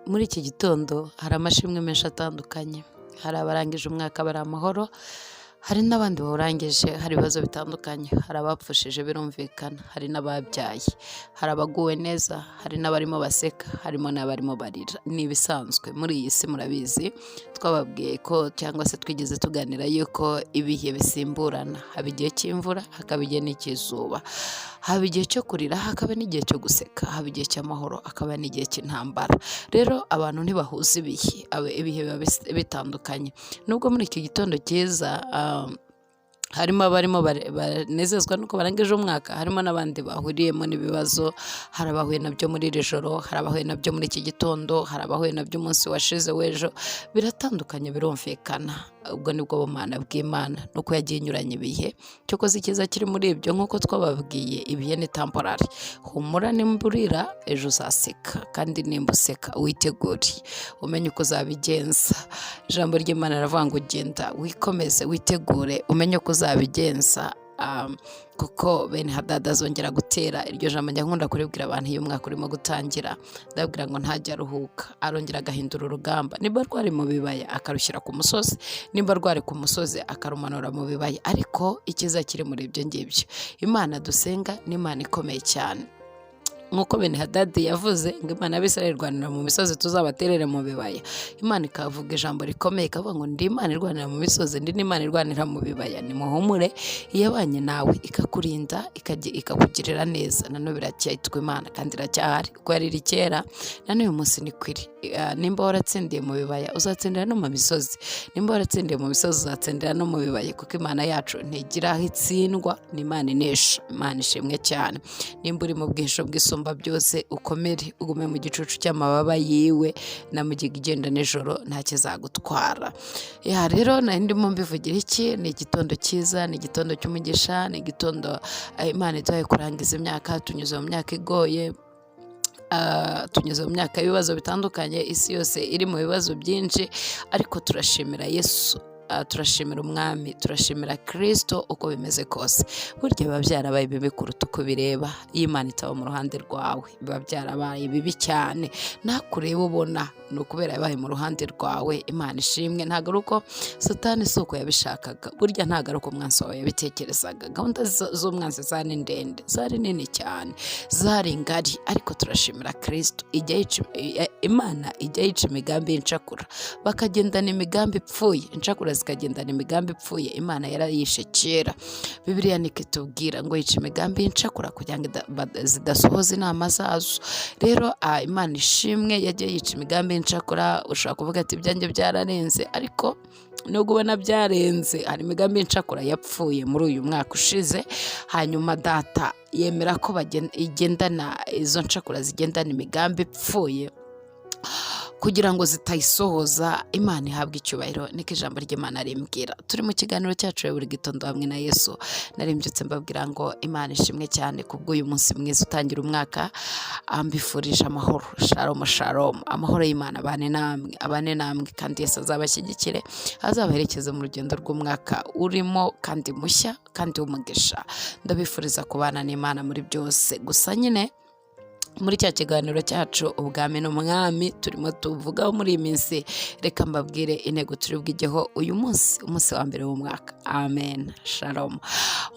Muri iki gitondo hari amashimwe menshi atandukanye, hari abarangije umwaka bari amahoro, hari n'abandi bawurangije hari ibibazo bitandukanye, hari abapfushije birumvikana, hari n'ababyaye, hari abaguwe neza, hari n'abarimo baseka, harimo n'abarimo barira. Ni ibisanzwe muri iyi si, murabizi twababwiye ko cyangwa se twigeze tuganira yuko ibihe bisimburana, haba igihe cy'imvura, hakaba igihe n'icy'izuba, haba igihe cyo kurira, hakaba n'igihe cyo guseka, haba igihe cy'amahoro, hakaba n'igihe cy'intambara. Rero abantu ntibahuza ibihe biba bitandukanye. Nubwo muri iki gitondo cyiza harimo abarimo banezezwa nuko barangije umwaka, harimo n'abandi bahuriyemo n'ibibazo, hari abahuye nabyo muri iri joro, hari abahuye nabyo muri iki gitondo, hari abahuye nabyo umunsi washize w'ejo. Biratandukanye birumvikana, ubwo nibwo bumana bw'Imana nuko yagiye inyuranya ibihe. Cyokoze icyiza kiri muri ibyo, nk'uko twababwiye, ibihe ni temporary. Humura, nimba urira ejo uzaseka, kandi nimba useka witegure umenye uko uzabigenza. Ijambo ry'Imana riravuga ngo genda wikomeze witegure umenye uko uzabigenza, kuko bene Hadadi azongera gutera. Iryo jambo njya nkunda kuribwira abantu iyo umwaka urimo gutangira, ndabwira ngo ntajya aruhuka, arongera agahindura urugamba. Nimba rwari mu bibaya akarushyira ku musozi, nimba rwari ku musozi akarumanura mu bibaya. Ariko icyiza kiri muri ibyo ngibyo, Imana dusenga ni Imana ikomeye cyane. Nk'uko bene Hadadi yavuze ngo Imana y'Abisirayeli irwanira mu misozi, tuzabaterere mu bibaya. Imana ikavuga ijambo rikomeye ikavuga ngo ndi Imana irwanira mu misozi, ndi n'Imana irwanira mu bibaya. Nimuhumure, iyabanye nawe ikakurinda ikakugirira neza. Nanone biracyitwa Imana kandi iracyahari, kuko yari iri kera na n'uyu munsi niko iri. Nimba waratsindiye mu bibaya uzatsindira no mu misozi, nimba waratsindiye mu misozi uzatsindira no mu bibaya, kuko Imana yacu ntigira aho itsindwa, ni Imana inesha. Imana ishimwe cyane. Nimba uri mu bwihisho bw'Isumba byose, ukomere ugume mu gicucu cy'amababa yiwe, na mu gihe igenda nijoro nta kizagutwara. Rero ndimo mbivugira iki? Ni igitondo cyiza, ni igitondo cy'umugisha, ni igitondo Imana iduhaye kurangiza imyaka. Tunyuze mu myaka igoye, tunyuze mu myaka y'ibibazo bitandukanye, isi yose iri mu bibazo byinshi, ariko turashimira Yesu, turashimira Umwami, turashimira Kristo. Uko bimeze kose, burya biba byarabaye bibi kuruta uko bireba. Iyo Imana itaba mu ruhande rwawe, biba byarabaye bibi cyane. Nakureba ubona ni ukubera yabaye mu ruhande rwawe. Imana ishimwe. Ntabwo ari uko Satani si uko yabishakaga, burya ntabwo ari uko umwanzi wawe yabitekerezaga. Gahunda z'umwanzi zari ndende, zari nini cyane, zari ngari, ariko turashimira Kristo. Imana ijya yica imigambi y'incakura, bakagendana imigambi ipfuye. Incakura zikagendana imigambi ipfuye, Imana yarayishe kera. Bibiliya niko itubwira ngo yica imigambi y'incakura kugira ngo zidasohoza inama zazo. Rero Imana ishimwe yagiye yica imigambi y'incakura. Ushobora kuvuga ati ibyanjye byararenze, ariko nubwo ubona byarenze, hari imigambi y'incakura yapfuye muri uyu mwaka ushize. Hanyuma Data yemera ko igendana izo ncakura zigendana imigambi ipfuye kugira ngo zitayisohoza. Imana ihabwe icyubahiro, niko ijambo ry'Imana rimbwira. Turi mu kiganiro cyacu buri gitondo hamwe na Yesu. Narimbyutse mbabwira ngo Imana ishimwe cyane kubw'uyu munsi mwiza utangira umwaka. Mbifurije amahoro, shalom shalom. Amahoro y'Imana abane namwe, kandi Yesu azabashyigikire, azabaherekeze mu rugendo rw'umwaka urimo kandi mushya kandi w'umugisha. Ndabifuriza kubana n'Imana muri byose. Gusa nyine muri cya kiganiro cyacu Ubwami n'Umwami turimo tuvugaho muri iyi minsi, reka mbabwire intego turi bwigeho uyu munsi, umunsi wa mbere w'umwaka. Amen, shalom.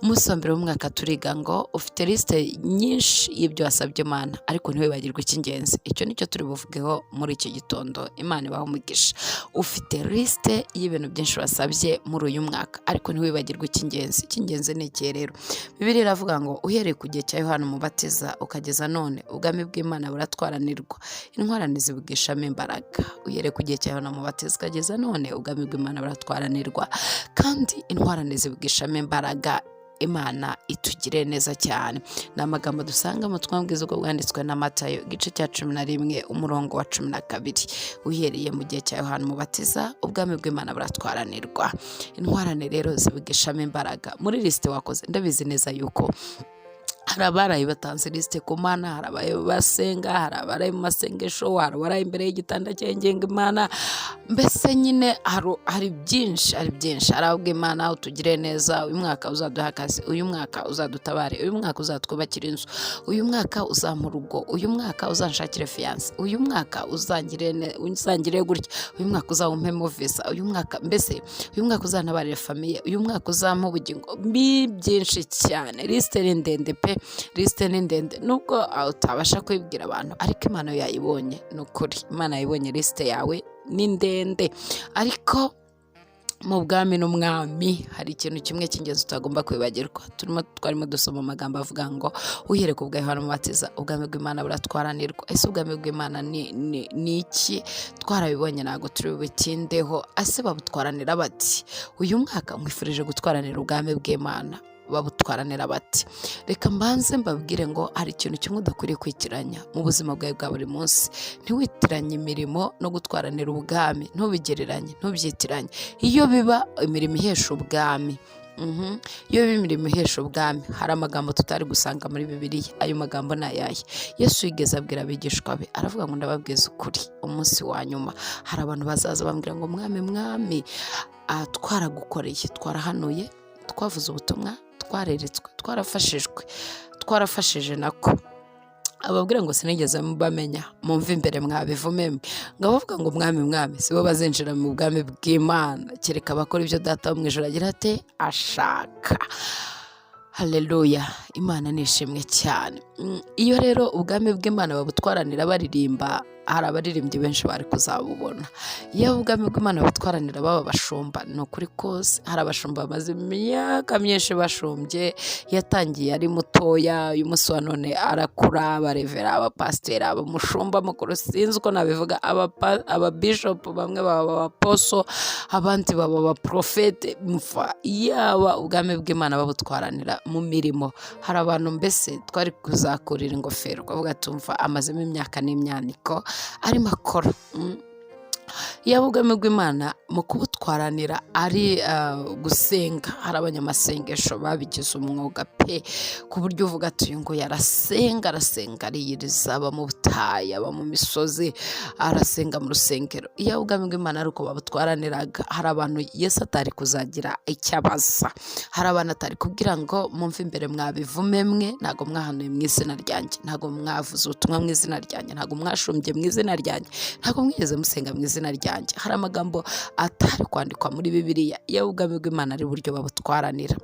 Umunsi wa mbere w'umwaka turiga ngo ufite lisite nyinshi y'ibyo wasabye Imana, ariko ntiwibagirwe icy'ingenzi. Icyo nicyo turi buvugeho muri iki gitondo. Imana ibahe umugisha. Ufite lisite y'ibintu byinshi wasabye muri uyu mwaka, ariko ntiwibagirwe icy'ingenzi. Icy'ingenzi ni iki rero? Bibiliya iravuga ngo uhereye ku gihe cya Yohana Umubatiza ukageza none, ubwami bw'Imana buratwaranirwa, intwarane zibugishamo imbaraga. Uhereye ku gihe cya Yohana Umubatiza ukageza none, ubwami bw'Imana buratwaranirwa, kandi intwarane zibugishamo imbaraga. Imana itugire neza cyane. Ni amagambo dusanga mu butumwa bwiza ubwo bwanditswe na Matayo, igice cya 11 umurongo wa 12. Uhereye mu gihe cya Yohana Umubatiza, ubwami bw'Imana buratwaranirwa, intwarane rero zibugishamo imbaraga. Muri lisite wakoze, ndabizi neza yuko hari abaraye batanze lisite ku mana, hari abaye basenga, hari abaraye mu masengesho, hari abaraye imbere y'igitanda cyengenga imana. Mbese nyine hari byinshi, hari ababwa imana utugire neza, uyu mwaka uzaduha akazi, uyu mwaka uzadutabare, uyu mwaka uzatwubakira inzu, uyu mwaka uzampa urugo, uyu mwaka uzanshakire fiyanse, uyu mwaka uzangire gutya, uyu mwaka uzawumpemo visa, uyu mwaka mbese uyu mwaka uzantabarire famiye, uyu mwaka uzampa ubugingo. Byinshi cyane, lisite ni ndende pe, lisite ni ndende nubwo utabasha kubibwira abantu, ariko Imana yayibonye. Ni ukuri Imana yayibonye, lisite yawe ni ndende. Ariko mu bwami n'umwami hari ikintu kimwe cy'ingenzi utagomba kwibagirwa. Twarimo dusoma amagambo avuga ngo uhereye ku bwa Yohana Umubatiza ubwami bw'Imana buratwaranirwa. Ese ubwami bw'Imana ni iki? Twarabibonye ntabwo turi bubitindeho. Ese babutwaranira bati? Uyu mwaka mwifurije gutwaranira ubwami bw'Imana, babutwaranira bati? Reka mbanze mbabwire ngo hari ikintu kimwe udakwiriye kwitiranya mu buzima bwawe bwa buri munsi. Ntiwitiranye imirimo no gutwaranira ubwami, ntubigereranye, ntubyitiranye. Iyo biba imirimo ihesha ubwami, iyo biba imirimo ihesha ubwami, hari amagambo tutari gusanga muri Bibiliya. Ayo magambo ni ayahe? Yesu yigeze abwira abigishwa be, aravuga ngo ndababwiza ukuri, umunsi wa nyuma hari abantu bazaza bambwira ngo mwami mwami, twaragukoreye, twarahanuye, twavuze ubutumwa, twareretswe, twarafashije nako. Ababwira ngo sinigeze mubamenya, mumve imbere mwabivume mwe. Ngo bavuga ngo mwami mwami sibo bazinjira mu bwami bw'Imana, kereka abakora ibyo Data wo mu ijuru agira ate ashaka. Haleluya, Imana nishimwe cyane. Iyo rero ubwami bw'Imana babutwaranira baririmba, hari abaririmbyi benshi bari kuzabubona. Iyo ubwami bw'Imana babutwaranira baba bashumba, ni ukuri kose hari abashumba bamaze imyaka myinshi bashumbye. Yatangiye ari mutoya, uyu munsi wa none arakura, abarevera, abapasiteri, abamushumba mukuru, sinzi uko nabivuga, ababishopu, bamwe baba abaposo, abandi baba abaprofete. Yaba ubwami bw'Imana babutwaranira mu mirimo, hari abantu mbese twari kuzakurira ingofero ukavuga tumva amazemo imyaka n'imyaniko arimo akora. Yaba ubwami bw'Imana mu kubutwaranira ari gusenga, hari abanyamasengesho babigize umwuga pe, ku buryo uvuga ati uyu ngo arasenga ariyiriza, aba mu butayu, aba mu misozi, arasenga mu rusengero. Iyo ubwami bw'Imana ari uko babutwaraniraga, hari abantu Yesu atari kuzagira icyo abaza, hari abantu atari kubwira ngo mumve imbere mwabivume mwe, ntabwo mwahanuye mu izina ryanjye, ntabwo mwavuze ubutumwa mu izina ryanjye, ntabwo mwashumbye mu izina ryanjye, ntabwo mwigeze musenga mu izina ryanjye. Hari amagambo atari kwandikwa muri Bibiliya. Iyo ubwami bw'Imana ari buryo babutwaranira.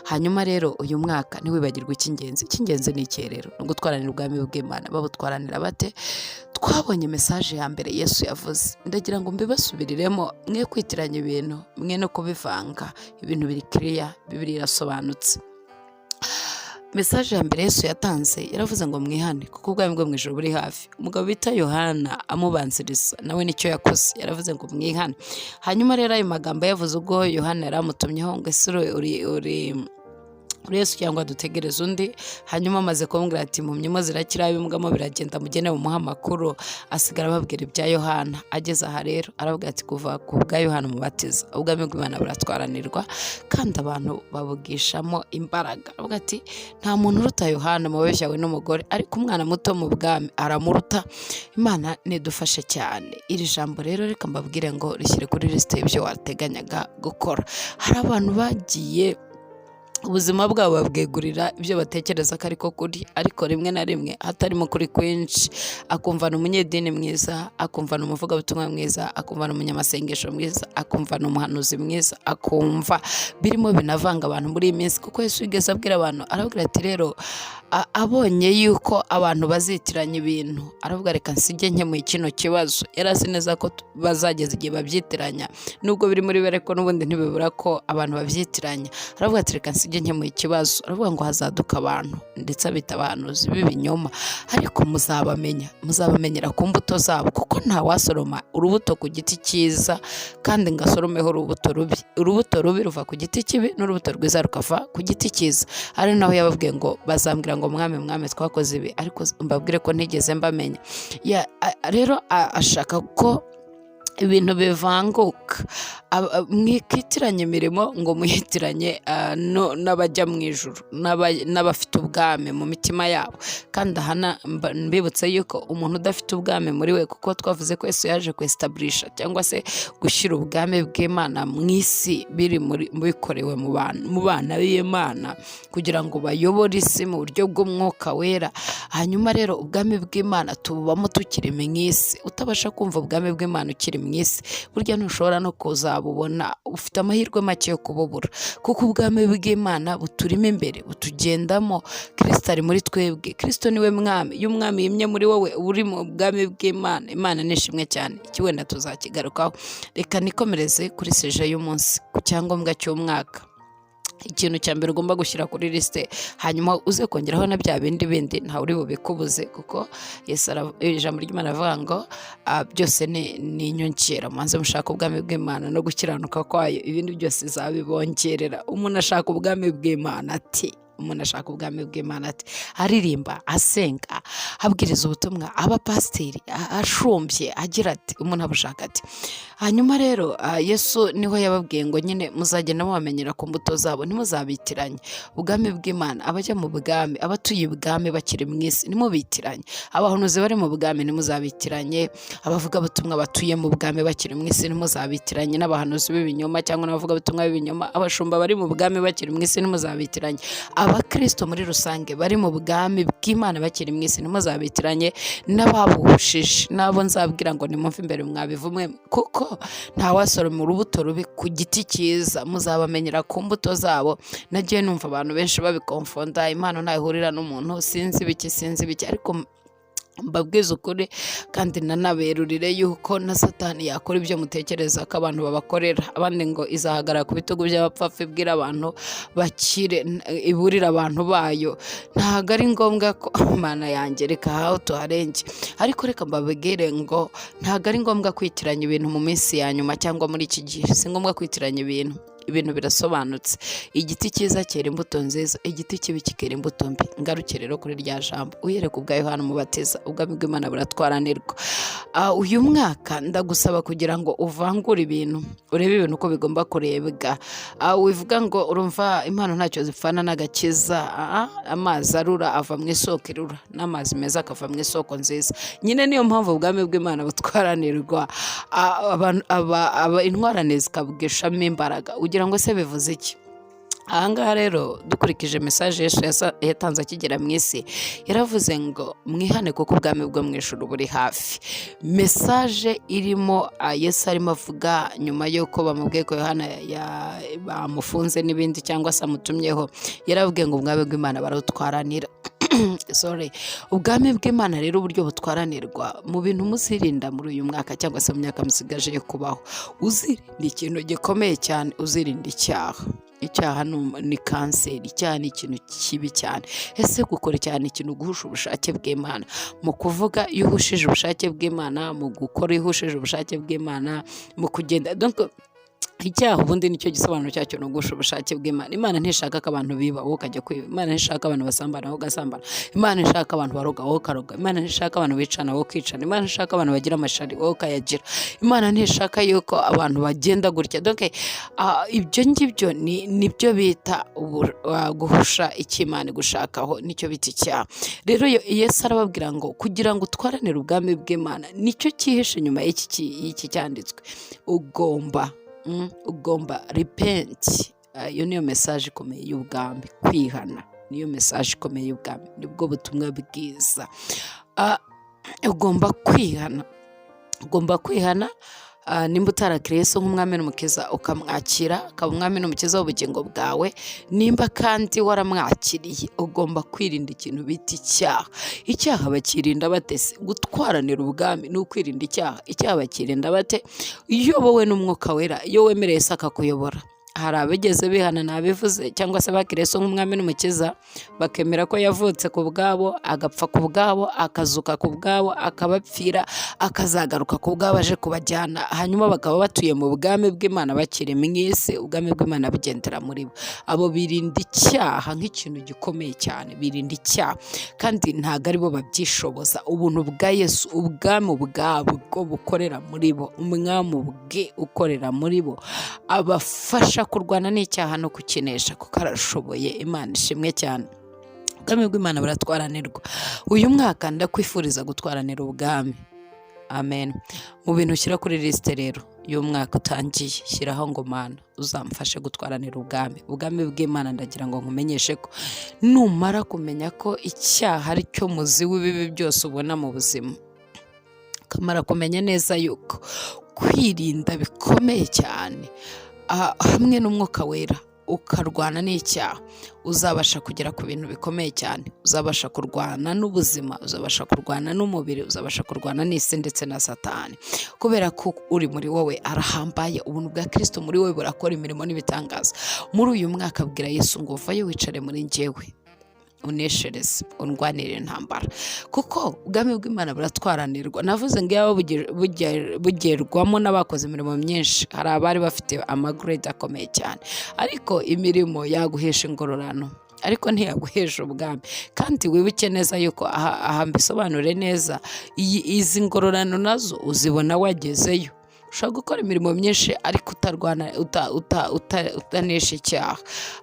Hanyuma rero uyu mwaka ntiwibagirwe icy'ingenzi ni iki rero? Ni ugutwaranira ubwami bw'Imana. Babutwaranira bate? Twabonye mesaje ya mbere Yesu yavuze, ndagira ngo mbibasubiriremo, mwe kwitiranya ibintu, mwe no kubivanga. Ibintu biri clear, Bibiliya irasobanutse. Mesaje ya mbere Yesu yatanze yaravuze ngo mwihane kuko ubwami bwo mu ijuru buri hafi. Umugabo bita Yohana amubanziriza nawe nicyo yakoze, yaravuze ngo mwihane. Hanyuma rero ayo magambo yavuze ubwo Yohana yaramutumyeho ngo ese uri Yesu cyangwa dutegereze undi. Hanyuma amaze kumbwira ati mu myimo zirakira, ibimbwamo biragenda, mugene mumuha amakuru. Asigara ababwira ibya Yohana. Ageze aha rero aravuga ati kuva ku bwa Yohana Umubatiza ubwami bw'Imana buratwaranirwa kandi abantu babugishamo imbaraga. Aravuga ati nta muntu uruta Yohana mubeshyawe n'umugore, ariko umwana muto mu bwami aramuruta. Imana nidufashe cyane. Iri jambo rero reka mbabwire ngo rishyire kuri lisite y'ibyo wateganyaga gukora. Hari abantu bagiye ubuzima bwabo babwegurira ibyo batekereza ko ariko kuri, ariko rimwe na rimwe hatarimo kuri kwinshi. Akumva ni umunyedini mwiza, akumva ni umuvugabutumwa mwiza, akumva ni umunyamasengesho mwiza, akumva ni umuhanuzi mwiza, akumva birimo binavanga abantu muri iyi minsi. Kuko Yesu yigeze abwira abantu, arabwira ati rero abonye yuko abantu bazitiranya ibintu, aravuga reka nsige nkemuye kino kibazo. Yari azi neza ko bazageza igihe babyitiranya, nubwo biri muri bere ko n'ubundi ntibibura ko abantu babyitiranya. Aravuga ati reka nsige nkemuye ikibazo. Aravuga ngo hazaduka abantu ndetse abita abahanuzi b'ibinyoma, ariko muzabamenyera ku mbuto zabo, kuko nta wasoroma urubuto ku giti cyiza kandi ngo asoromeho urubuto rubi. Urubuto rubi ruva ku giti kibi, n'urubuto rwiza rukava ku giti cyiza. Ari naho yababwiye ngo bazambwira ngo mwami twakoze ibi, ariko mbabwire ko ntigeze mbamenya. Rero ashaka ko ibintu bivanguka. Mwikitiranye imirimo ngo muyitiranye n'abajya mu ijuru, n'abafite ubwami mu mitima yabo. Kandi aha mbibutse yuko umuntu udafite ubwami muri we, kuko twavuze ko Yesu yaje kwesitaburisha cyangwa se gushyira ubwami bw'Imana mu isi bikorewe mu bana b'Imana, kugira ngo bayobore isi mu buryo bw'umwuka wera. Hanyuma rero ubwami bw'Imana tububamo tukiri mu isi. Utabasha kumva ubwami bw'Imana ukiri mu isi, burya ntushobora no kuzabubona, ufite amahirwe make yo kububura, kuko ubwami bw'Imana buturimo imbere, butugendamo. Kristo ari muri twebwe. Kristo niwe mwami. Iyo umwami yimye muri wowe, uri mu bwami bw'Imana. Imana nishimwe cyane. Iki wenda tuzakigarukaho. Reka nikomereze kuri seje y'umunsi, ku cyangombwa cy'umwaka. Ikintu cya mbere ugomba gushyira kuri lisite, hanyuma uze kongeraho na bya bindi ntawe uri bubikubuze, kuko ijambo ry'Imana avuga ngo byose ni inyongera. Mubanze mushaka ubwami bw'Imana no gukiranuka kwayo, ibindi byose izabibongerera. Umuntu ashaka ubwami bw'Imana ati aririmba, asenga, abwiriza ubutumwa, aba pasiteri, ashumbye, agira ati umuntu abushaka ati. Hanyuma rero Yesu niho yababwiye ngo nyine muzagenda mubamenyera ku mbuto zabo, ntimuzabitiranye. Ubwami bw'Imana, abajya mu bwami, abatuye ibwami bakiri mu isi, ntimubitiranye. Abahanuzi bari mu bwami ntimuzabitiranye. Abavuga ubutumwa batuye mu bwami bakiri mu isi ntimuzabitiranye n'abahanuzi b'ibinyoma cyangwa n'abavuga ubutumwa b'ibinyoma. Abashumba bari mu bwami bakiri mu isi ntimuzabitiranye. Abakristo muri rusange bari mu bwami bw'Imana bakiri mu isi ntimuzabitiranye n'ababuhushije. Nabo nzabwira ngo nimumve imbere mwabivumwe, kuko ntawasoroma urubuto rubi ku giti cyiza, muzabamenyera ku mbuto zabo. Nagiye numva abantu benshi babikonfonda, impano ntayihurira n'umuntu, sinzi biki, ariko mbabwiza ukuri kandi nanaberurire yuko na Satani yakora ibyo mutekereza ko abantu babakorera. Abandi ngo izahagarara ku bitugu by'abapfapfa ibwira abantu bakire, iburira abantu bayo. Ntabwo ari ngombwa ko Imana yanjye, reka aho tuharenge. Ariko reka mbabwire ngo ntabwo ari ngombwa kwitiranya ibintu mu minsi ya nyuma cyangwa muri iki gihe. Si ngombwa kwitiranya ibintu birasobanutse. Igiti cyiza cyera imbuto nziza, igiti kibi kikera imbuto mbi. Ngaruke rero kuri rya jambo, uyereka ubwa Yohana Umubatiza, ubwami bw'Imana buratwaranirwa. Uyu mwaka ndagusaba kugira ngo uvangure ibintu, urebe ibintu uko bigomba kurebwa. Wivuga ngo urumva impano ntacyo zipfana n'agakiza. Amazi arura ava mu isoko irura, n'amazi meza akava mu isoko nziza. Nyine niyo mpamvu ubwami bw'Imana butwaranirwa. Intwarane zikabwishamo imbaraga. Ugira ngo se bivuze iki? Ahangaha rero dukurikije mesaje Yesu yatanze akigera mu isi, yaravuze ngo mwihane kuko ubwami bwo mu ijuru buri hafi. Mesaje irimo Yesu arimo avuga nyuma y'uko bamubwiye ko Yohana bamufunze n'ibindi cyangwa se amutumyeho, yaravuga ngo ubwami bw'Imana barutwaranira. Ubwami bw'Imana rero uburyo butwaranirwa, mu bintu muzirinda muri uyu mwaka cyangwa se mu myaka musigaje yo kubaho, uzirinda ikintu gikomeye cyane, uzirinda icyaha. Icyaha ni kanseri. Icyaha ni ikintu kibi cyane. Ese gukora cyane ikintu guhusha ubushake bw'Imana. Mu kuvuga iyo uhushije ubushake bw'Imana, mu gukora iyo uhushije ubushake bw'Imana, mu kugenda. Icyaha ubundi nicyo gisobanuro cyacyo, no guhusha ubushake bw'Imana. Imana ntishaka ko abantu biba wowe ukajya kwiba. Imana ntishaka abantu basambana wowe ugasambana. Imana ntishaka abantu baroga wowe ukaroga. Imana ntishaka abantu bicana wowe ukicana. Imana ntishaka abantu bagira amashari wowe ukayagira. Imana ntishaka yuko abantu bagenda gutya. Ibyo ngibyo nibyo bita guhusha icyo Imana gushakaho, nicyo bita icyaha. Rero Yesu arababwira ngo kugira ngo utwaranire ubwami bw'Imana, nicyo cyihishe inyuma y'iki cyanditswe. Ugomba repent. Iyo niyo mesaje ikomeye y'ubwami, kwihana. Niyo mesaje ikomeye y'ubwami, nibwo butumwa bwiza. Ugomba kwihana. Nimba utarakiriye Yesu nk'umwami n'umukiza, ukamwakira akaba umwami n'umukiza w'ubugingo bwawe, nimba kandi waramwakiriye, ugomba kwirinda ikintu bita icyaha. Icyaha bakirinda bate se? Gutwaranira ubwami ni ukwirinda icyaha. Icyaha bakirinda bate? Iyo wowe n'umwuka wera, iyo wemereye Yesu akakuyobora, hari abigeze bihana nabivuze cyangwa se bakiriye Yesu nk'umwami n'umukiza bakemera ko yavutse ku bwabo, agapfa ku bwabo, akazuka ku bwabo, akabapfira, akazagaruka ku bwabo aje kubajyana, hanyuma bakaba batuye mu bwami bw'Imana bakiri mu isi, ubwami bw'Imana bugendera muri bo. Abo birinda icyaha nk'ikintu gikomeye cyane, birinda icyaha kandi ntabwo ari bo babyishoboza. Ubuntu bwa Yesu, ubwami bwabo bwo bukorera muri bo, umwami bwe ukorera muri bo, abafasha kurwana n'icyaha no kukinesha kuko arashoboye. Imana ishimwe cyane. Ubwami bw'Imana buratwaranirwa. Uyu mwaka ndakwifuriza gutwaranira ubwami. Amen. Mu bintu ushyira kuri lisite rero y'umwaka utangiye, shyiraho ngo Mana uzamfashe gutwaranira ubwami bw'Imana. Ndagira ngo nkumenyeshe ko numara kumenya ko icyaha ari cyo muzi w'ibibi byose ubona mu buzima, ukamara kumenya neza yuko kwirinda bikomeye cyane hamwe n'umwuka wera ukarwana n'icyaha, uzabasha kugera ku bintu bikomeye cyane. Uzabasha kurwana n'ubuzima, uzabasha kurwana n'umubiri, uzabasha kurwana n'isi ndetse na Satani, kubera ko uri muri wowe arahambaye. Ubuntu bwa Kristo muri wowe burakora imirimo n'ibitangaza. Muri uyu mwaka bwira Yesu ngo vayo wicare muri njyewe, uneshereze, undwanire intambara, kuko ubwami bw'Imana buratwaranirwa. Navuze ngo yaba bugerwamo n'abakoze imirimo myinshi, hari abari bafite amagrade akomeye cyane, ariko imirimo yaguhesha ingororano ariko ntiyaguhesha ubwami. Kandi wibuke neza yuko aha mbisobanure neza, izi ngororano nazo uzibona wagezeyo. Ushobora gukora imirimo myinshi ariko utanesha icyaha,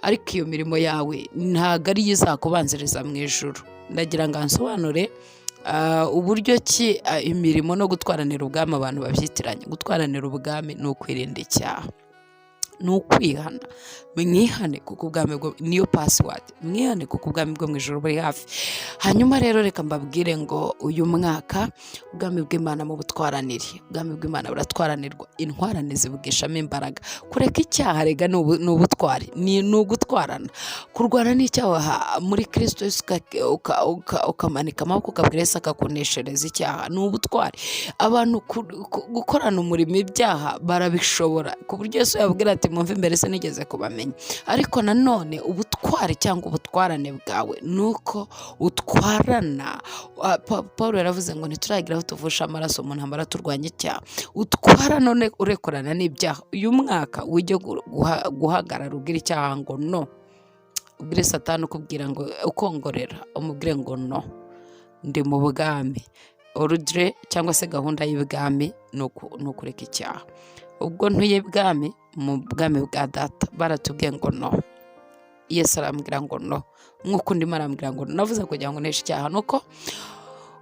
ariko iyo mirimo yawe ntabwo ariyo izakubanziriza mu ijuru. Ndagira ngo nsobanure uburyo ki imirimo no gutwaranira ubwami abantu babyitiranye. Gutwaranira ubwami ni ukwirinda icyaha, ni ukwihana. Mwihane kuko ubwami bwo niyo password, mwihane kuko ubwami bwo mu ijuru buri hafi. Hanyuma rero reka mbabwire ngo uyu mwaka ubwami bw'Imana mu butwaranire, ubwami bw'Imana buratwaranirwa. Intwarane zivugishamo imbaraga. Kureka icyaha rega ni ubutwari, ni ugutwarana. Kurwana n'icyaha muri Kristo Yesu ukamanika amaboko ukabwira Yesu akakuneshereza icyaha, ni ubutwari. Abantu gukorana umurimo ibyaha barabishobora, ku buryo Yesu yabwira ati mumve imbere se nigeze kubamenya. Ariko nanone ubutwari cyangwa ubutwarane bwawe nuko utwarana. Paul yaravuze ngo ntituragira aho tuvusha amaraso mu ntambara turwanya icyaha. Utwara none urekorana n'ibyaha. Uyu mwaka ujye guhagarara ubwira icyaha ngo no, ubwire Satani ukubwira ngo ukongorera, umubwire ngo no, ndi mu bwami. Ordre cyangwa se gahunda y'ibwami ni ukureka icyaha. Ubwo ntuye bwami mu bwami bwa data baratubwiye ngo no, Yesu arambwira ngo no, nk'uko ndimo arambwira ngo no. Navuze kugira ngo neshe icyaha nuko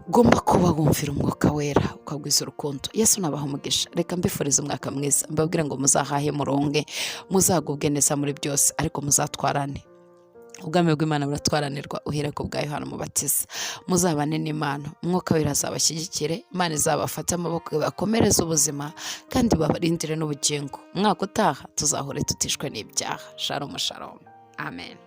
ugomba kuba wumvira umwuka wera ukagwiza urukundo. Yesu nabaha umugisha. Reka mbifurize umwaka mwiza, mbabwira ngo muzahahe muronke, muzagubwe neza muri byose, ariko muzatwarane. Ubwami bw'Imana buratwaranirwa. Uhere ku bwa Yohana Umubatiza. Muzabane n'Imana, umwuka wera azabashyigikire, Imana izabafate amaboko bakomereze ubuzima kandi babarindire n'ubugingo. Umwaka utaha tuzahure tutishwe n'ibyaha. Shalom shalom. Amen.